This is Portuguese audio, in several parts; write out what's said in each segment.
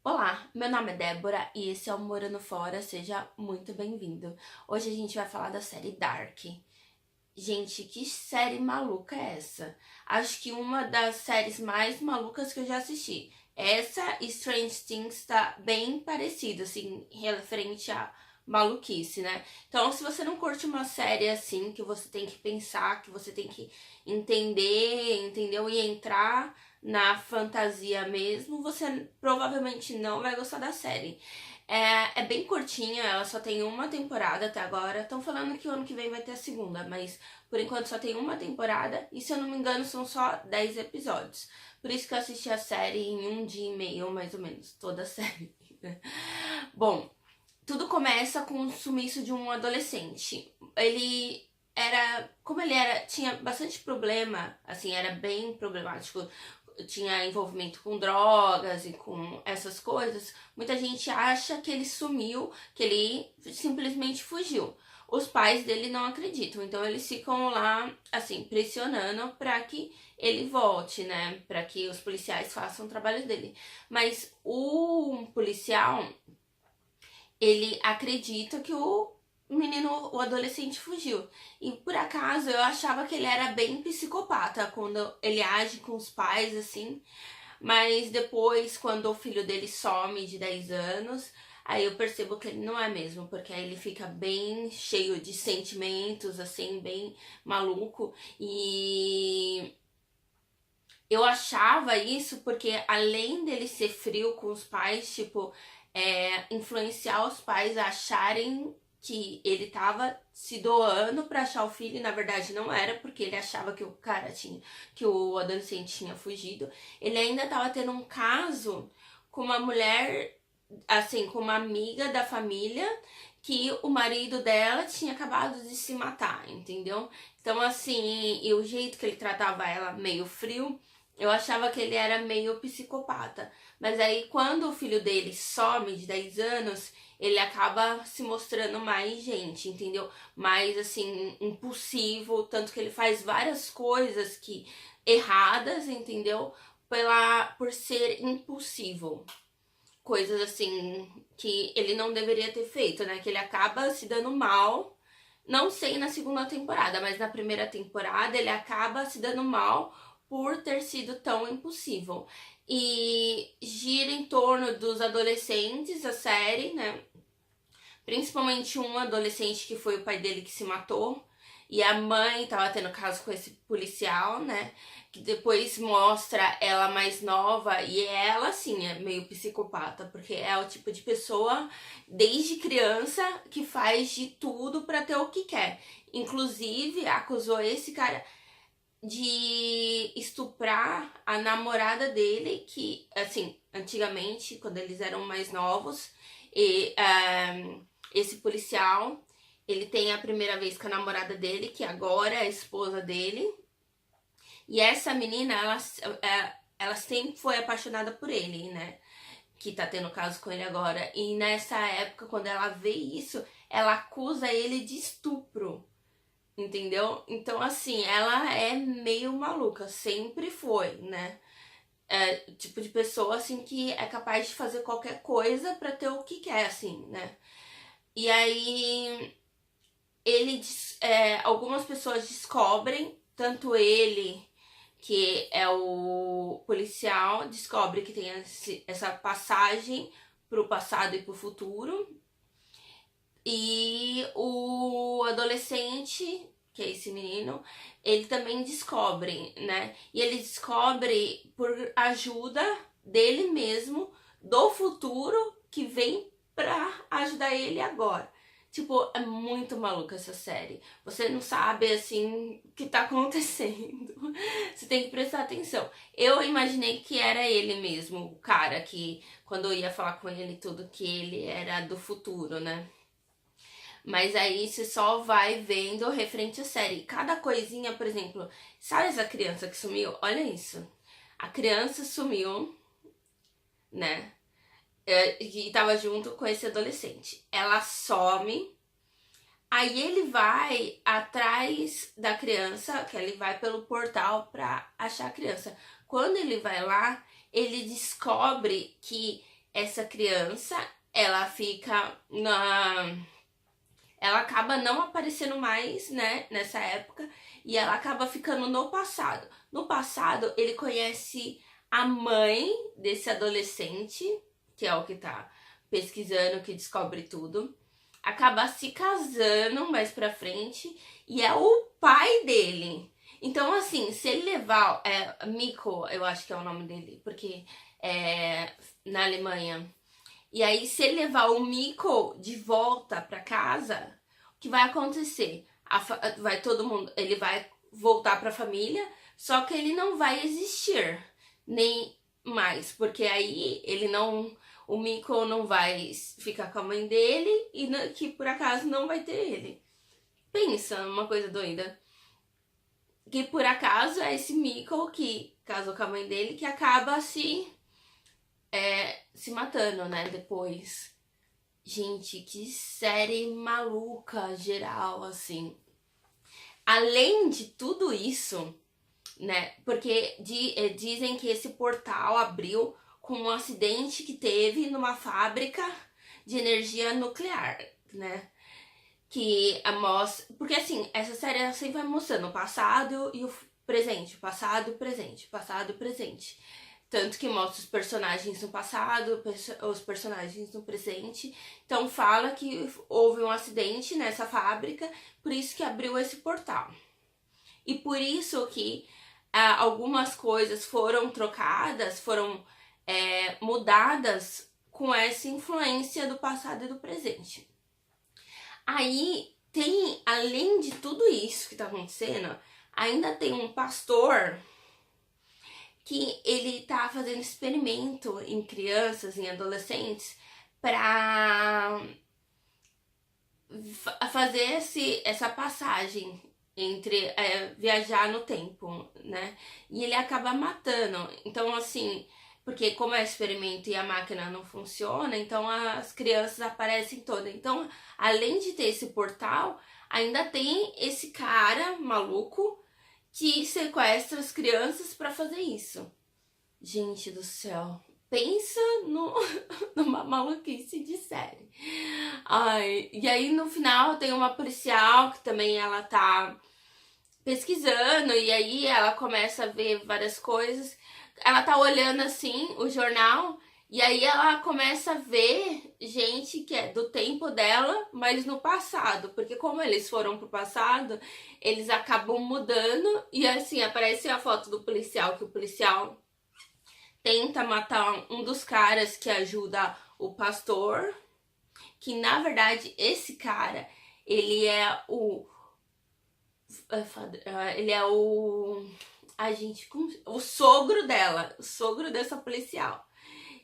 Olá, meu nome é Débora e esse é o Morando Fora, seja muito bem-vindo. Hoje a gente vai falar da série Dark. Gente, que série maluca é essa? Acho que uma das séries mais malucas que eu já assisti. Essa e Strange Things tá bem parecida, assim, referente a maluquice, né? Então, se você não curte uma série assim, que você tem que pensar, que você tem que entender, entendeu? E entrar na fantasia mesmo, você provavelmente não vai gostar da série. É bem curtinha, ela só tem uma temporada até agora. Estão falando que o ano que vem vai ter a segunda, mas por enquanto só tem uma temporada. E se eu não me engano, são só 10 episódios. Por isso que eu assisti a série em um dia e meio, mais ou menos, toda a série. Bom, tudo começa com o sumiço de um adolescente. Ele era, como ele era, tinha bastante problema, assim, era bem problemático, tinha envolvimento com drogas e com essas coisas. Muita gente acha que ele sumiu, que ele simplesmente fugiu. Os pais dele não acreditam, então eles ficam lá, assim, pressionando para que ele volte, né? Para que os policiais façam o trabalho dele. Mas o policial, ele acredita que o menino, o adolescente fugiu. E por acaso eu achava que ele era bem psicopata quando ele age com os pais assim, mas depois quando o filho dele some de 10 anos, aí eu percebo que ele não é mesmo, porque aí ele fica bem cheio de sentimentos assim, bem maluco e eu achava isso porque além dele ser frio com os pais, tipo, influenciar os pais a acharem que ele tava se doando pra achar o filho, e na verdade não era, porque ele achava que o cara tinha, que o adolescente tinha fugido. Ele ainda tava tendo um caso com uma mulher, assim, com uma amiga da família, que o marido dela tinha acabado de se matar, entendeu? Então, assim, e o jeito que ele tratava ela meio frio, eu achava que ele era meio psicopata. Mas aí, quando o filho dele some de 10 anos, ele acaba se mostrando mais gente, entendeu? Mais, assim, impulsivo. Tanto que ele faz várias coisas que erradas, entendeu? Por ser impulsivo. Coisas, assim, que ele não deveria ter feito, né? Que ele acaba se dando mal. Não sei na segunda temporada, mas na primeira temporada ele acaba se dando mal por ter sido tão impulsivo. E gira em torno dos adolescentes, a série, né? Principalmente um adolescente que foi o pai dele que se matou. E a mãe tava tendo caso com esse policial, né? Que depois mostra ela mais nova e ela, assim, é meio psicopata, porque é o tipo de pessoa, desde criança, que faz de tudo pra ter o que quer. Inclusive, acusou esse cara de estuprar a namorada dele, que, assim, antigamente, quando eles eram mais novos, e esse policial, ele tem a primeira vez com a namorada dele, que agora é a esposa dele, e essa menina, ela sempre foi apaixonada por ele, né? Que tá tendo caso com ele agora. E nessa época, quando ela vê isso, ela acusa ele de estupro. Entendeu? Então, assim, ela é meio maluca, sempre foi, né? É tipo de pessoa, assim, que é capaz de fazer qualquer coisa pra ter o que quer, assim, né? E aí, algumas pessoas descobrem, tanto ele, que é o policial, descobre que tem essa passagem pro passado e pro futuro, e o adolescente, que é esse menino, ele também descobre, né? E ele descobre por ajuda dele mesmo, do futuro, que vem pra ajudar ele agora. Tipo, é muito maluca essa série. Você não sabe, assim, o que tá acontecendo. Você tem que prestar atenção. Eu imaginei que era ele mesmo, o cara que, quando eu ia falar com ele tudo, que ele era do futuro, né? Mas aí você só vai vendo referente à série. Cada coisinha, por exemplo, sabe essa criança que sumiu? Olha isso. A criança sumiu, né? E tava junto com esse adolescente. Ela some, aí ele vai atrás da criança, que ele vai pelo portal pra achar a criança. Quando ele vai lá, ele descobre que essa criança, ela fica na... Ela acaba não aparecendo mais, né, nessa época, e ela acaba ficando no passado. No passado, ele conhece a mãe desse adolescente, que é o que tá pesquisando, que descobre tudo. Acaba se casando mais pra frente, e é o pai dele. Então, assim, se ele levar... Mikko, eu acho que é o nome dele, porque é na Alemanha. E aí, se ele levar o Mikko de volta pra casa, o que vai acontecer? Vai todo mundo, ele vai voltar pra família, só que ele não vai existir nem mais, porque aí ele não, o Mikko não vai ficar com a mãe dele e que por acaso não vai ter ele. Pensa numa coisa doida. Que por acaso é esse Mikko que casou com a mãe dele que acaba se matando, né, depois. Gente, que série maluca, geral, assim. Além de tudo isso, né, porque dizem que esse portal abriu com um acidente que teve numa fábrica de energia nuclear, né, que mostra... Porque, assim, essa série ela sempre vai mostrando o passado e o presente, o passado e o presente, o passado e o presente. Tanto que mostra os personagens no passado, os personagens no presente. Então fala que houve um acidente nessa fábrica, por isso que abriu esse portal. E por isso que algumas coisas foram trocadas, foram mudadas com essa influência do passado e do presente. Aí tem, além de tudo isso que tá acontecendo, ainda tem um pastor que ele tá fazendo experimento em crianças, em adolescentes, para fazer essa passagem entre viajar no tempo, né? E ele acaba matando. Então, assim, porque como é experimento e a máquina não funciona, então as crianças aparecem todas. Então, além de ter esse portal, ainda tem esse cara maluco que sequestra as crianças para fazer isso. Gente do céu, pensa numa maluquice de série. Ai, e aí no final tem uma policial que também ela tá pesquisando e aí ela começa a ver várias coisas. Ela tá olhando assim o jornal e aí ela começa a ver gente que é do tempo dela, mas no passado, porque como eles foram pro passado, eles acabam mudando e assim aparece a foto do policial, que o policial tenta matar um dos caras que ajuda o pastor, que na verdade esse cara, ele é o... Ele é o... Ai, gente, o sogro dela, o sogro dessa policial.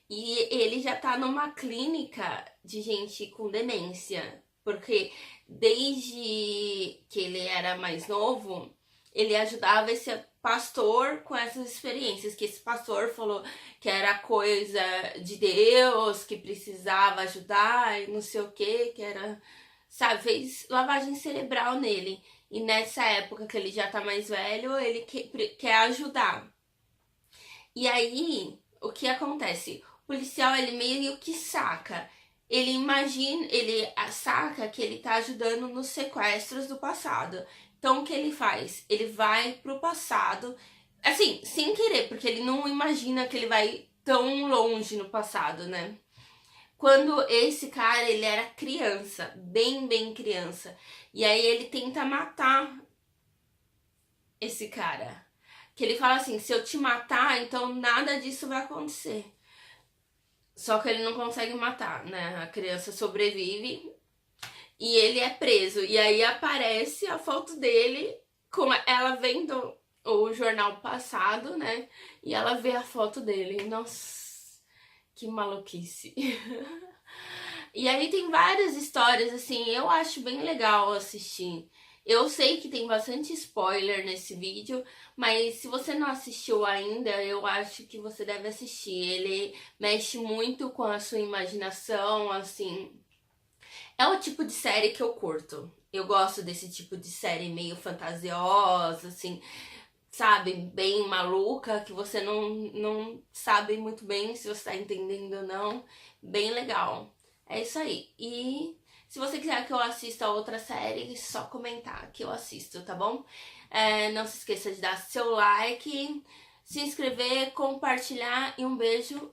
E ele já tá numa clínica de gente com demência, porque desde que ele era mais novo, ele ajudava esse pastor com essas experiências, que esse pastor falou que era coisa de Deus, que precisava ajudar e não sei o que era, sabe, fez lavagem cerebral nele. E nessa época que ele já tá mais velho, ele quer ajudar. E aí, o que acontece? O policial, ele meio que saca. Ele imagina, ele saca que ele tá ajudando nos sequestros do passado. Então, o que ele faz? Ele vai pro passado, assim, sem querer, porque ele não imagina que ele vai tão longe no passado, né? Quando esse cara, ele era criança, bem criança. E aí ele tenta matar esse cara. Que ele fala assim, se eu te matar, então nada disso vai acontecer. Só que ele não consegue matar, né? A criança sobrevive e ele é preso. E aí aparece a foto dele com ela vendo o jornal passado, né? E ela vê a foto dele. Nossa, que maluquice. E aí tem várias histórias, assim, eu acho bem legal assistir. Eu sei que tem bastante spoiler nesse vídeo, mas se você não assistiu ainda, eu acho que você deve assistir. Ele mexe muito com a sua imaginação, assim. É o tipo de série que eu curto. Eu gosto desse tipo de série meio fantasiosa, assim, sabe, bem maluca, que você não sabe muito bem se você tá entendendo ou não. Bem legal. É isso aí. E se você quiser que eu assista outra série, é só comentar que eu assisto, tá bom? Não se esqueça de dar seu like, se inscrever, compartilhar e um beijo